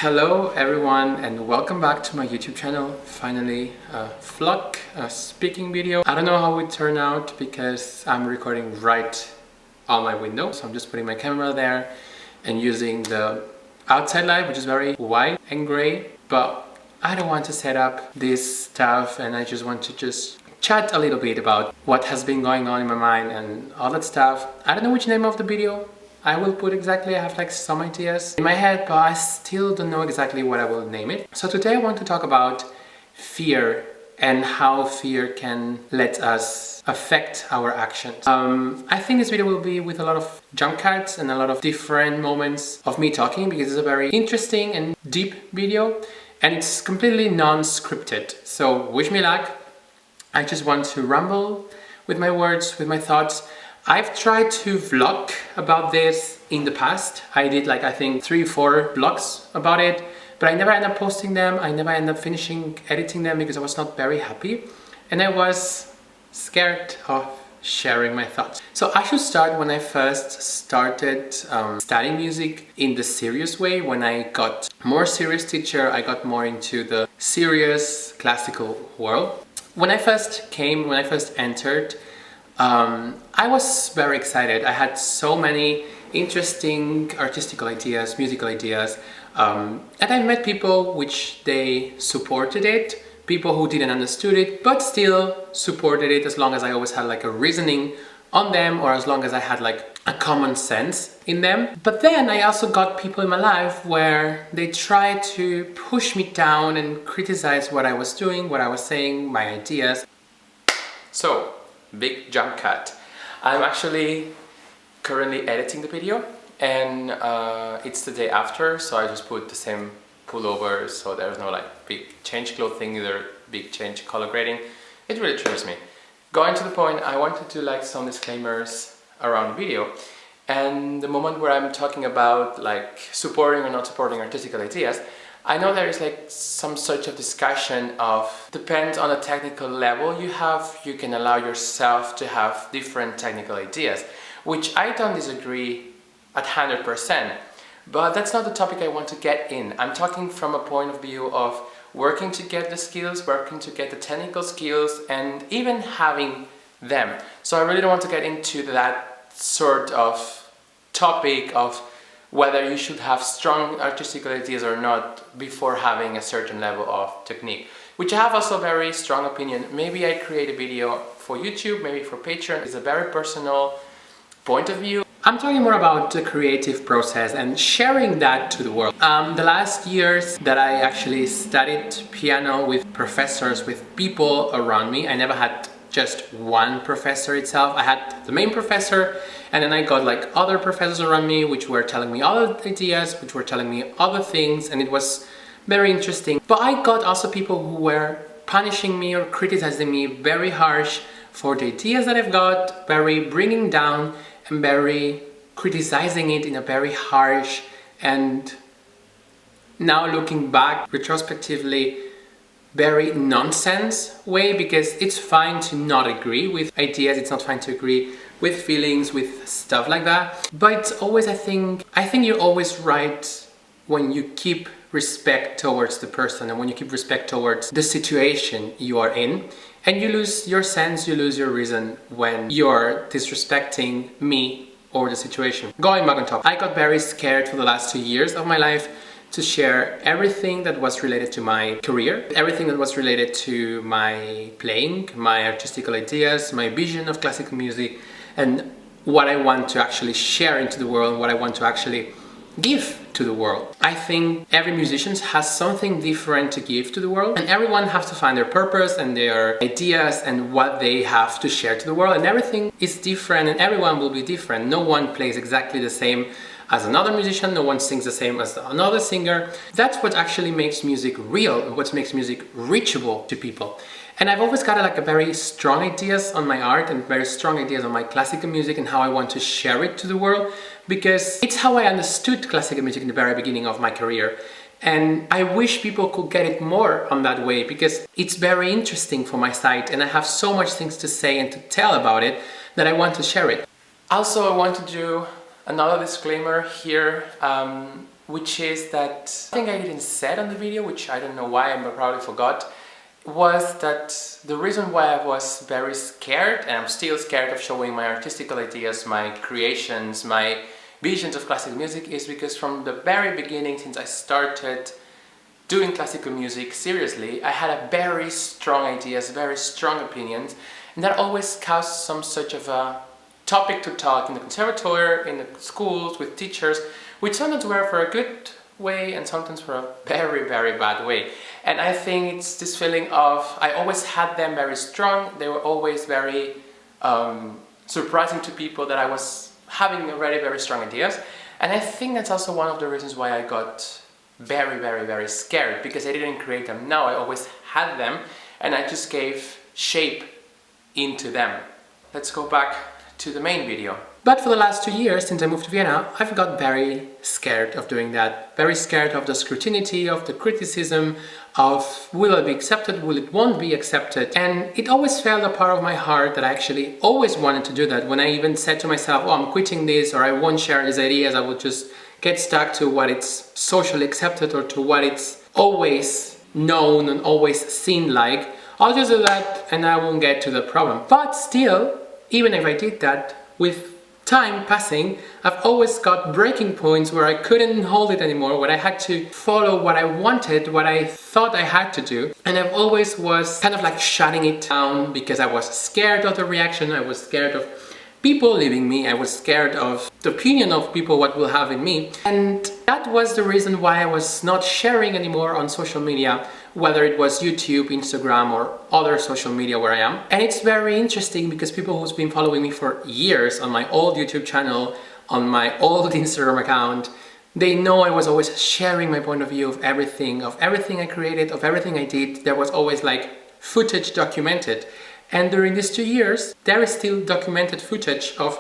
Hello everyone and welcome back to my YouTube channel. Finally a vlog, a speaking video. I don't know how it turned out because I'm recording right on my window. So I'm just putting my camera there and using the outside light, which is very white and gray. But I don't want to set up this stuff and I just want to chat a little bit about what has been going on in my mind and all that stuff. I don't know which name of the video I will put exactly. I have like some ideas in my head, but I still don't know exactly what I will name it. So today I want to talk about fear and how fear can let us affect our actions. I think this video will be with a lot of jump cuts and a lot of different moments of me talking because it's a very interesting and deep video and it's completely non-scripted. So wish me luck. I just want to ramble with my words, with my thoughts. I've tried to vlog about this in the past. I did like I think 3-4 vlogs about it, but I never end up posting them. I never end up finishing editing them because I was not very happy and I was scared of sharing my thoughts. So I should start when I first started studying music in the serious way. When I got more serious teacher, I got more into the serious classical world. When I first entered, I was very excited. I had so many interesting artistical ideas, musical ideas, and I met people which they supported it, people who didn't understood it, but still supported it as long as I always had like a reasoning on them or as long as I had like a common sense in them. But then I also got people in my life where they tried to push me down and criticize what I was doing, what I was saying, my ideas. So, big jump cut. I'm actually currently editing the video and it's the day after, so I just put the same pullover, so there's no like big change clothing, either big change color grading. It really triggers me. Going to the point, I wanted to like some disclaimers around the video, and the moment where I'm talking about like supporting or not supporting artistic ideas, I know there is like some sort of discussion of depends on the technical level you have, you can allow yourself to have different technical ideas, which I don't disagree at 100%, but that's not the topic I want to get in. I'm talking from a point of view of working to get the skills, working to get the technical skills and even having them. So I really don't want to get into that sort of topic of whether you should have strong artistic ideas or not before having a certain level of technique, which I have also a very strong opinion. Maybe I create a video for YouTube, maybe for Patreon. It's a very personal point of view. I'm talking more about the creative process and sharing that to the world. The last years that I actually studied piano with professors, with people around me, I never had just one professor itself. I had the main professor and then I got like other professors around me which were telling me other ideas, which were telling me other things, and it was very interesting. But I got also people who were punishing me or criticizing me very harsh for the ideas that I've got, very bringing down and very criticizing it in a very harsh and now looking back retrospectively very nonsense way, because it's fine to not agree with ideas, it's not fine to agree with feelings, with stuff like that, but it's always, I think you're always right when you keep respect towards the person and when you keep respect towards the situation you are in, and you lose your sense, you lose your reason when you're disrespecting me or the situation. Going back on top, I got very scared for the last 2 years of my life to share everything that was related to my career, everything that was related to my playing, my artistical ideas, my vision of classical music, and what I want to actually share into the world, what I want to actually give to the world. I think every musician has something different to give to the world, and everyone has to find their purpose and their ideas and what they have to share to the world, and everything is different and everyone will be different. No one plays exactly the same as another musician, no one sings the same as another singer. That's what actually makes music real and what makes music reachable to people. And I've always got like a very strong ideas on my art and very strong ideas on my classical music and how I want to share it to the world, because it's how I understood classical music in the very beginning of my career. And I wish people could get it more on that way because it's very interesting for my site and I have so much things to say and to tell about it that I want to share it. Also, I want to do another disclaimer here. which is that something I didn't said on the video, which I don't know why, I probably forgot, was that the reason why I was very scared, and I'm still scared of showing my artistical ideas, my creations, my visions of classical music, is because from the very beginning, since I started doing classical music seriously, I had a very strong ideas, very strong opinions, and that always caused some sort of a topic to talk in the conservatoire, in the schools, with teachers, which sometimes were for a good way and sometimes for a very, very bad way. And I think it's this feeling of, I always had them very strong, they were always very surprising to people that I was having already very strong ideas. And I think that's also one of the reasons why I got very, very, very scared, because I didn't create them now, I always had them and I just gave shape into them. Let's go back to the main video. But for the last 2 years, since I moved to Vienna, I've got very scared of doing that. Very scared of the scrutiny, of the criticism, of will it be accepted, will it won't be accepted. And it always felt a part of my heart that I actually always wanted to do that. When I even said to myself, oh, I'm quitting this, or I won't share these ideas, I will just get stuck to what it's socially accepted or to what it's always known and always seen like. I'll just do that and I won't get to the problem. But still, even if I did that, with time passing, I've always got breaking points where I couldn't hold it anymore, where I had to follow what I wanted, what I thought I had to do. And I've always was kind of like shutting it down because I was scared of the reaction, I was scared of people leaving me, I was scared of the opinion of people, what will have in me. And that was the reason why I was not sharing anymore on social media, whether it was YouTube, Instagram or other social media where I am. And it's very interesting because people who's been following me for years on my old YouTube channel, on my old Instagram account, they know I was always sharing my point of view of everything I created, of everything I did. There was always like footage documented. And during these 2 years, there is still documented footage of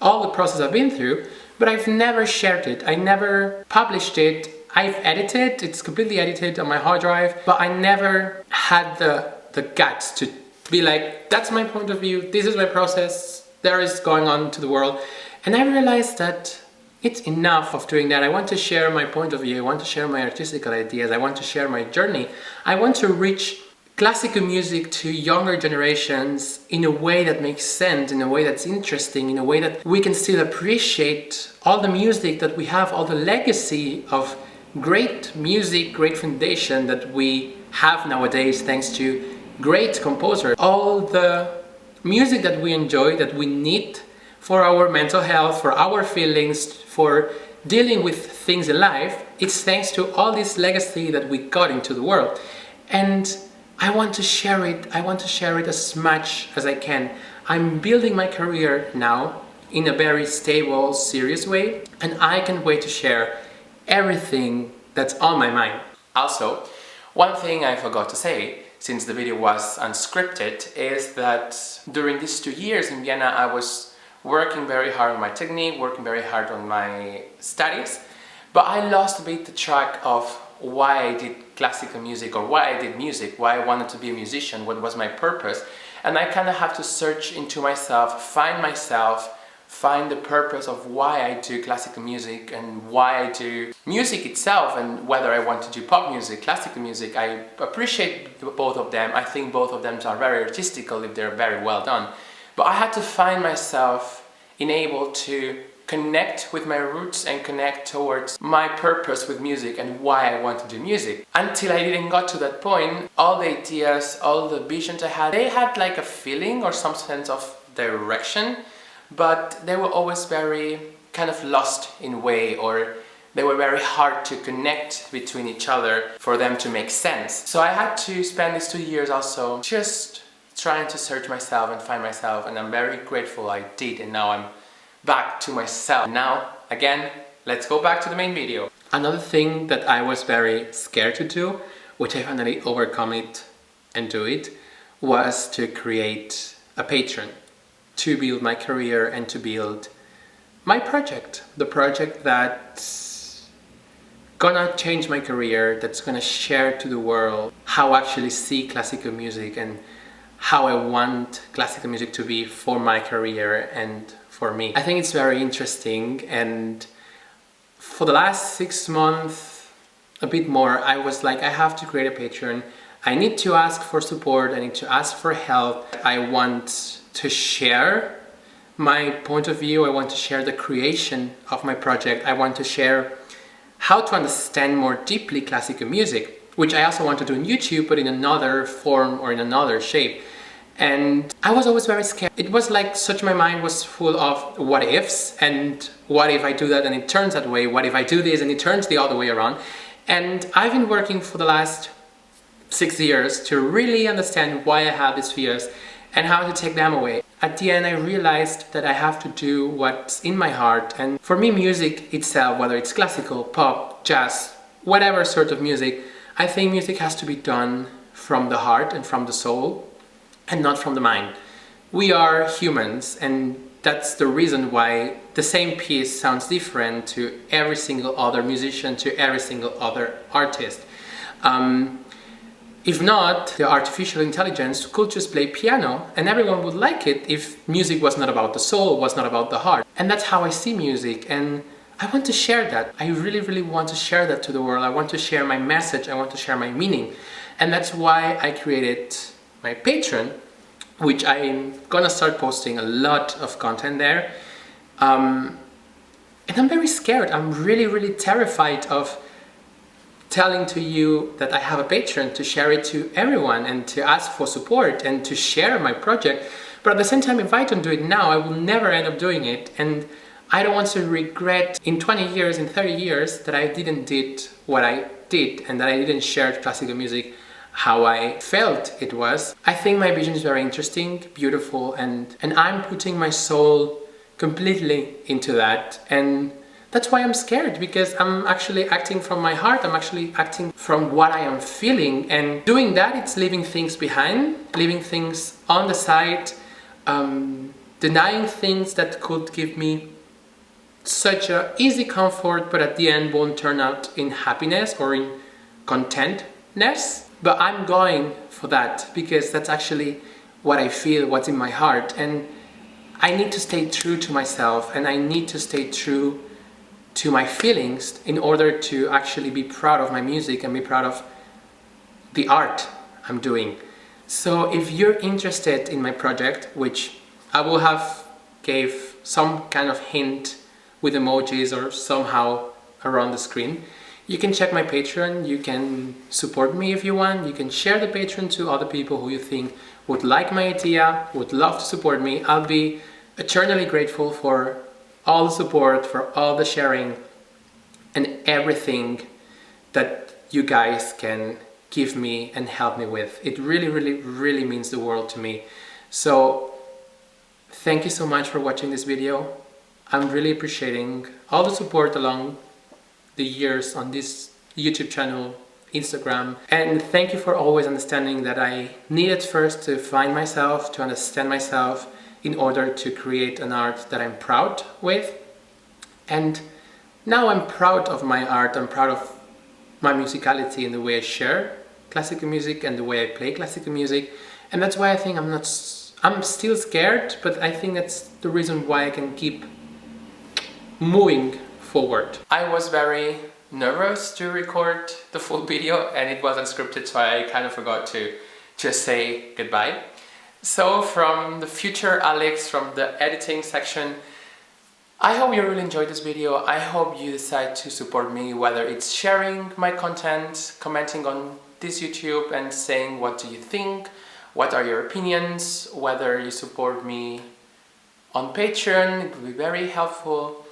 all the process I've been through, but I've never shared it. I never published it. I've edited, it's completely edited on my hard drive, but I never had the guts to be like, that's my point of view, this is my process, there is going on to the world. And I realized that it's enough of doing that. I want to share my point of view, I want to share my artistical ideas, I want to share my journey. I want to reach classical music to younger generations in a way that makes sense, in a way that's interesting, in a way that we can still appreciate all the music that we have, all the legacy of great music, great foundation that we have nowadays thanks to great composers. All the music that we enjoy, that we need for our mental health, for our feelings, for dealing with things in life, it's thanks to all this legacy that we got into the world. And I want to share it. I want to share it as much as I can. I'm building my career now in a very stable, serious way, and I can't wait to share everything that's on my mind. Also, one thing I forgot to say, since the video was unscripted, is that during these 2 years in Vienna, I was working very hard on my technique, working very hard on my studies, but I lost a bit the track of why I did classical music or why I did music, why I wanted to be a musician, what was my purpose. And I kind of have to search into myself, find the purpose of why I do classical music and why I do music itself, and whether I want to do pop music, classical music. I appreciate both of them. I think both of them are very artistical if they're very well done. But I had to find myself in able to connect with my roots and connect towards my purpose with music and why I want to do music. Until I didn't got to that point, all the ideas, all the visions I had, they had like a feeling or some sense of direction, but they were always very kind of lost in a way, or they were very hard to connect between each other for them to make sense. So I had to spend these 2 years also just trying to search myself and find myself, and I'm very grateful I did, and now I'm back to myself. Now, again, let's go back to the main video. Another thing that I was very scared to do, which I finally overcome it and do it, was to create a Patreon, to build my career and to build my project. The project that's gonna change my career, that's gonna share to the world how I actually see classical music and how I want classical music to be for my career and for me. I think it's very interesting, and For the last 6 months, a bit more, I was like, I have to create a Patreon. I need to ask for support, I need to ask for help. I want to share my point of view, I want to share the creation of my project, I want to share how to understand more deeply classical music, which I also want to do on YouTube, but in another form or in another shape. And I was always very scared. It was like my mind was full of what ifs, and what if I do that and it turns that way? What if I do this and it turns the other way around? And I've been working for the last 6 years to really understand why I have these fears and how to take them away. At the end, I realized that I have to do what's in my heart. And for me, music itself, whether it's classical, pop, jazz, whatever sort of music, I think music has to be done from the heart and from the soul, and not from the mind. We are humans, and that's the reason why the same piece sounds different to every single other musician, to every single other artist. If not, the artificial intelligence could just play piano and everyone would like it if music was not about the soul, was not about the heart. And that's how I see music, and I want to share that. I really, really want to share that to the world. I want to share my message, I want to share my meaning. And that's why I created my Patreon, which I'm gonna start posting a lot of content there. And I'm very scared. I'm really, really terrified of telling to you that I have a Patreon, to share it to everyone and to ask for support and to share my project. But at the same time, if I don't do it now, I will never end up doing it. And I don't want to regret in 20 years, in 30 years, that I didn't did what I did and that I didn't share classical music how I felt it was. I think my vision is very interesting, beautiful, and I'm putting my soul completely into that. And that's why I'm scared, because I'm actually acting from my heart, I'm actually acting from what I am feeling, and doing that, it's leaving things behind, leaving things on the side, denying things that could give me such a easy comfort, but at the end won't turn out in happiness or in contentness. But I'm going for that because that's actually what I feel, what's in my heart, and I need to stay true to myself, and I need to stay true to my feelings in order to actually be proud of my music and be proud of the art I'm doing. So if you're interested in my project, which I will have gave some kind of hint with emojis or somehow around the screen, you can check my Patreon, you can support me if you want, you can share the Patreon to other people who you think would like my idea, would love to support me. I'll be eternally grateful for all the support, for all the sharing and everything that you guys can give me and help me with. It really, really, really means the world to me. So thank you so much for watching this video. I'm really appreciating all the support along the years on this YouTube channel, Instagram, and thank you for always understanding that I needed first to find myself, to understand myself, in order to create an art that I'm proud with. And now I'm proud of my art, I'm proud of my musicality and the way I share classical music and the way I play classical music. And that's why I think I'm still scared, but I think that's the reason why I can keep moving forward. I was very nervous to record the full video and it wasn't scripted, so I kind of forgot to just say goodbye. So from the future Alex, from the editing section, I hope you really enjoyed this video. I hope you decide to support me, whether it's sharing my content, commenting on this YouTube and saying what do you think, what are your opinions, whether you support me on Patreon, it will be very helpful.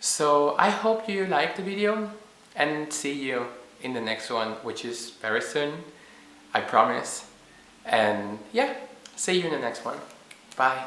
So I hope you liked the video and see you in the next one, which is very soon, I promise. And yeah, see you in the next one. Bye.